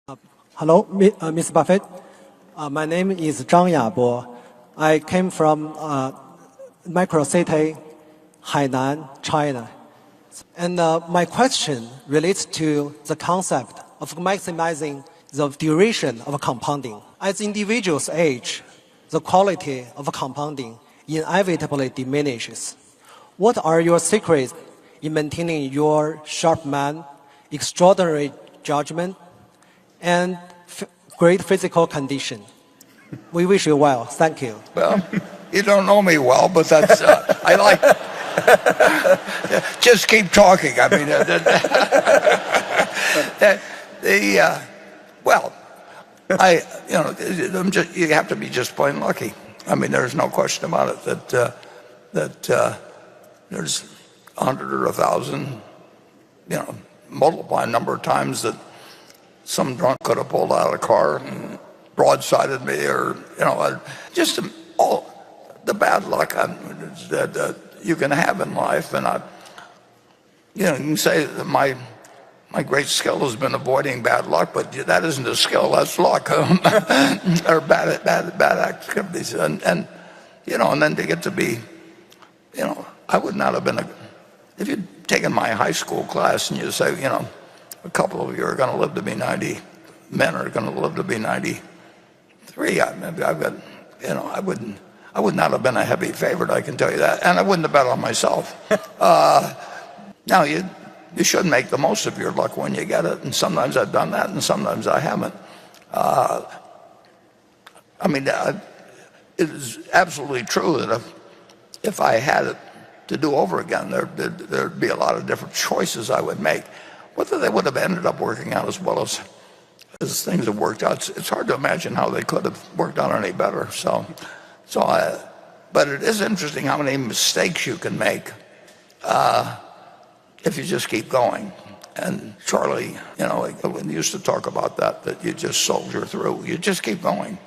Hello, Mr. Buffett. My name is Zhang Yabo. I came from micro city, Hainan, China. And my question relates to the concept of maximizing the duration of compounding. As individuals age, the quality of compounding inevitably diminishes. What are your secrets in maintaining your sharp mind, extraordinary judgment, and great physical condition? We wish you well. Thank you. Well, you don't know me well, but that's I like. Just keep talking. I mean, well, you have to be just plain lucky. I mean, there's no question about it that there's 100 or 1,000, multiply a number of times that some drunk could have pulled out of a car and broadsided me, or just all the bad luck that you can have in life. And you can say that my great skill has been avoiding bad luck, but that isn't a skill, that's luck. Or bad activities, and then to get to be, I would not have been if you'd taken my high school class and you say, a couple of you are going to live to be 90, men are going to live to be 93. I would not have been a heavy favorite, I can tell you that, and I wouldn't have bet on myself. Now you should make the most of your luck when you get it, and sometimes I've done that, and sometimes I haven't. It is absolutely true that if I had it to do over again, there'd be a lot of different choices I would make. Whether they would have ended up working out as well as things have worked out, it's hard to imagine how they could have worked out any better. But it is interesting how many mistakes you can make if you just keep going. And Charlie, used to talk about that you just soldier through. You just keep going,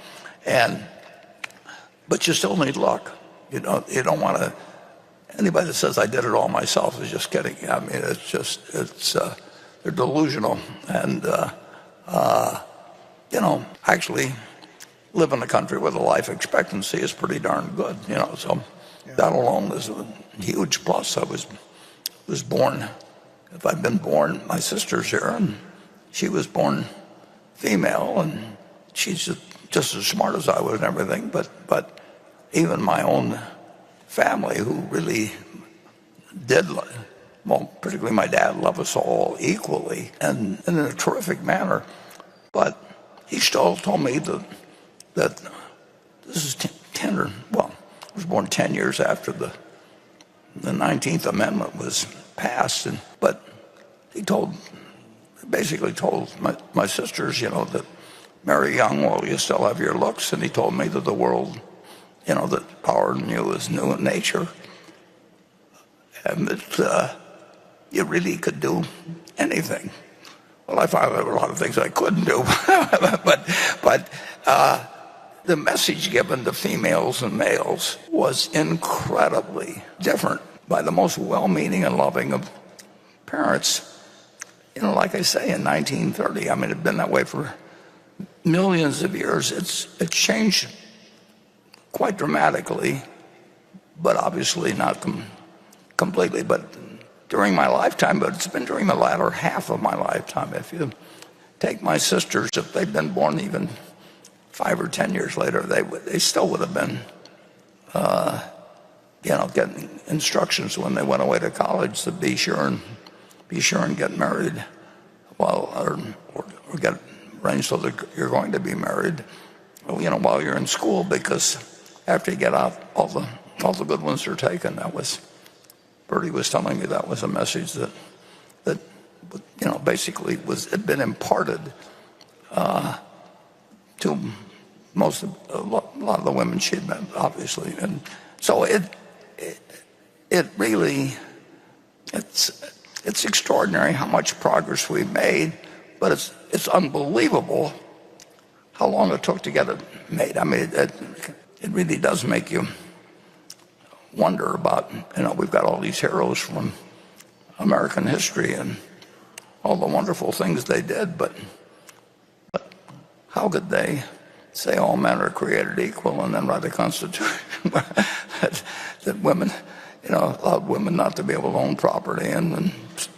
but you still need luck. You don't want to. Anybody that says I did it all myself is just kidding. I mean, they're delusional, and actually live in a country where the life expectancy is pretty darn good. So that alone is a huge plus. I was born. If I'd been born, my sister's here, and she was born female, and she's just as smart as I was and everything. But even my own family, who really did, particularly my dad, love us all equally and in a terrific manner. But he still told me that this is I was born 10 years after the 19th Amendment was passed, but he basically told my sisters, that marry young while you still have your looks, and he told me that the world, that power in you is new in nature, and that you really could do anything. Well, I found there were a lot of things I couldn't do, but the message given to females and males was incredibly different by the most well-meaning and loving of parents. Like I say, in 1930, I mean, it had been that way for millions of years. It's changed quite dramatically, but obviously not completely. But during my lifetime, but it's been during the latter half of my lifetime. If you take my sisters, if they'd been born even 5 or 10 years later, they still would have been, getting instructions when they went away to college to be sure and get married, or get arranged so that you're going to be married, while you're in school, because after you get out, all the good ones are taken. Bertie was telling me that was a message that basically had been imparted to a lot of the women she'd met, obviously. And so it's extraordinary how much progress we've made, but it's unbelievable how long it took to get it made. I mean, it really does make you wonder about, we've got all these heroes from American history and all the wonderful things they did, but how could they say all men are created equal and then write a constitution that women, allowed women not to be able to own property and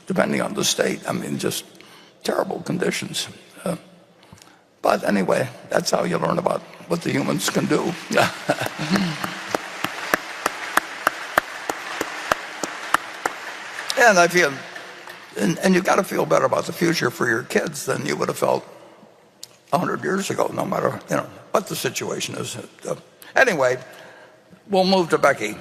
depending on the state, I mean, just terrible conditions. But anyway, that's how you learn about what the humans can do. And I feel, and you've got to feel better about the future for your kids than you would have felt 100 years ago, no matter what the situation is. Anyway, we'll move to Becky.